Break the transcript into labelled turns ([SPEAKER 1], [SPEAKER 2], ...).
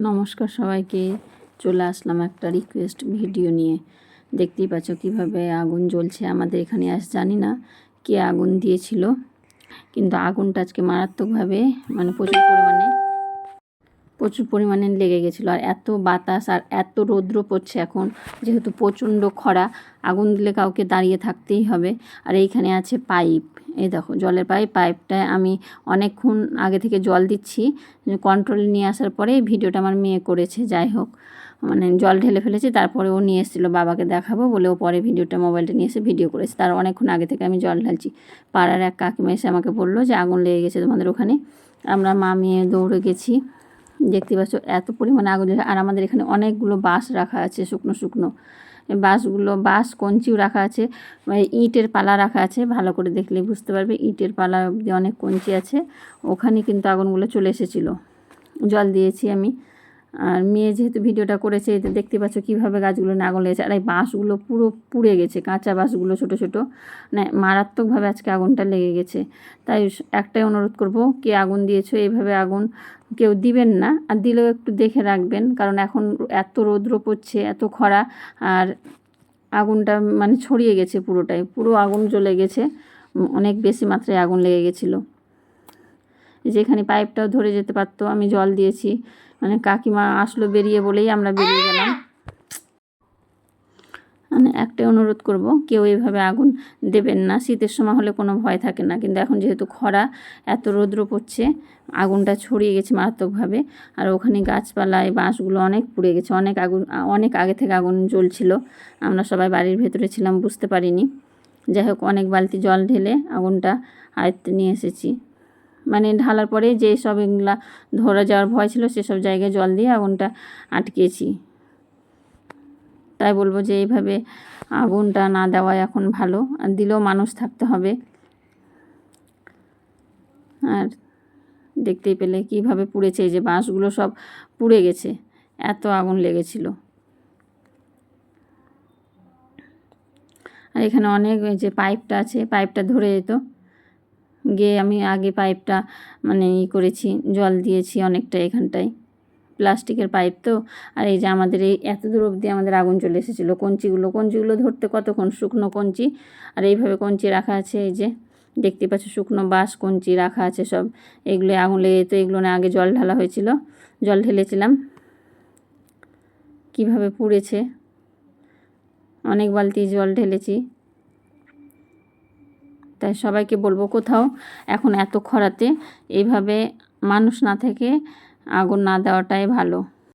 [SPEAKER 1] নমস্কার সবাইকে, চলে আসলাম একটা রিকোয়েস্ট ভিডিও নিয়ে। দেখতেই পাচ্ছ কীভাবে আগুন জ্বলছে আমাদের এখানে। জানি না কে আগুন দিয়েছিল, কিন্তু আগুনটা আজকে মারাত্মকভাবে মানে প্রচুর পরিমাণে লেগে গেছিলো। আর এত বাতাস আর এত রৌদ্র পড়ছে এখন, যেহেতু প্রচণ্ড খরা, আগুন দিলে কাউকে দাঁড়িয়ে থাকতেই হবে। আর এইখানে আছে পাইপ, এই দেখো জলের পাইপটায় আমি অনেকক্ষণ আগে থেকে জল দিচ্ছি। কন্ট্রোলে নিয়ে আসার পরে ভিডিওটা আমার মেয়ে করেছে। যাই হোক, মানে জল ঢেলে ফেলেছি, তারপরে ও নিয়ে এসেছিলো বাবাকে দেখাবো বলে, ও পরে ভিডিওটা মোবাইলটা নিয়ে এসে ভিডিও করেছে। তার অনেকক্ষণ আগে থেকে আমি জল ঢালছি। পাড়ার এক কাকিমা এসে আমাকে বললো যে আগুন লেগে গেছে তোমাদের ওখানে। আমরা মা মেয়ে দৌড়ে গেছি। দেখতে পাচ্ছ এত পরিমাণে আগুন। আর আমাদের এখানে অনেকগুলো বাঁশ রাখা আছে, শুকনো শুকনো বাঁশ কঞ্চিও রাখা আছে, ইটের পালা রাখা আছে। ভালো করে দেখলে বুঝতে পারবে, ইটের পালা অবধি অনেক কঞ্চি আছে। ওখানে কিন্তু আগুনগুলো চলে এসেছিলো। জল দিয়েছি আমি। আর মেয়ে যেহেতু ভিডিওটা করেছে, এতে দেখতে পাচ্ছ কীভাবে গাছগুলো আগুন লেগেছে। আর এই বাঁশগুলো পুরো পুড়ে গেছে, কাঁচা বাঁশগুলো ছোটো ছোটো, মানে মারাত্মকভাবে আজকে আগুনটা লেগে গেছে। তাই একটাই অনুরোধ করব, কে আগুন দিয়েছো এইভাবে আগুন কেউ দিবেন না। আর দিলেও একটু দেখে রাখবেন, কারণ এখন এত রৌদ্র পড়ছে, এত খরা, আর আগুনটা মানে ছড়িয়ে গেছে পুরোটাই, পুরো আগুন জ্বলে গেছে। অনেক বেশি মাত্রায় আগুন লেগে গেছিলো। যেখানে পাইপটাও ধরে যেতে পারতো, আমি জল দিয়েছি। মানে কাকিমা আসলো বেরিয়ে বলেই আমরা বেরিয়ে গেলাম। মানে একটাই অনুরোধ করব, কেউ এইভাবে আগুন দেবেন না। শীতের সময় হলে কোনো ভয় থাকে না, কিন্তু এখন যেহেতু খরা, এত রৌদ্র পড়ছে, আগুনটা ছড়িয়ে গেছে মারাত্মকভাবে। আর ওখানে গাছপালায় বাঁশগুলো অনেক পুড়ে গেছে। অনেক আগে থেকে আগুন জ্বলছিল। আমরা সবাই বাড়ির ভেতরে ছিলাম, বুঝতে পারিনি। যাই হোক, অনেক বালতি জল ঢেলে আগুনটা আয়ত্তে নিয়ে এসেছি। মানে ঢালার পরে যে সব এগুলা ধরে যাওয়ার ভয় ছিল, সেসব জায়গায় জল দিয়ে আগুনটা আটকেছি। তাই বলবো যে এইভাবে আগুনটা না দেওয়াই এখন ভালো। আর দিলেও মানুষ থাকতে হবে। আর দেখতেই পেলে কিভাবে পুড়েছে, এই যে বাঁশগুলো সব পুড়ে গেছে, এত আগুন লেগেছিল। আর এখানে অনেক যে পাইপটা আছে, পাইপটা ধরে যেত গিয়ে, আমি আগে পাইপটা মানে করেছি, জল দিয়েছি অনেকটা এখানটায়। প্লাস্টিকের পাইপ তো। আর এই যে আমাদের এই এত দূর অবধি আমাদের আগুন চলে এসেছিলো। কঞ্চিগুলো ধরতে কতক্ষণ, শুকনো কঞ্চি। আর এইভাবে কঞ্চি রাখা আছে, এই যে দেখতে পাচ্ছ শুকনো বাঁশ কঞ্চি রাখা আছে সব। এগুলো আগুন লেগে যেত। এগুলো না আগে জল ঢালা হয়েছিল, জল ঢেলেছিলাম। কিভাবে পুড়েছে, অনেক বালতি জল ঢেলেছি। তাই সবাইকে বলবো, কোথাও এখন এত খরাতে এইভাবে মানুষ না থেকে আগুন না দেওয়াটাই ভালো।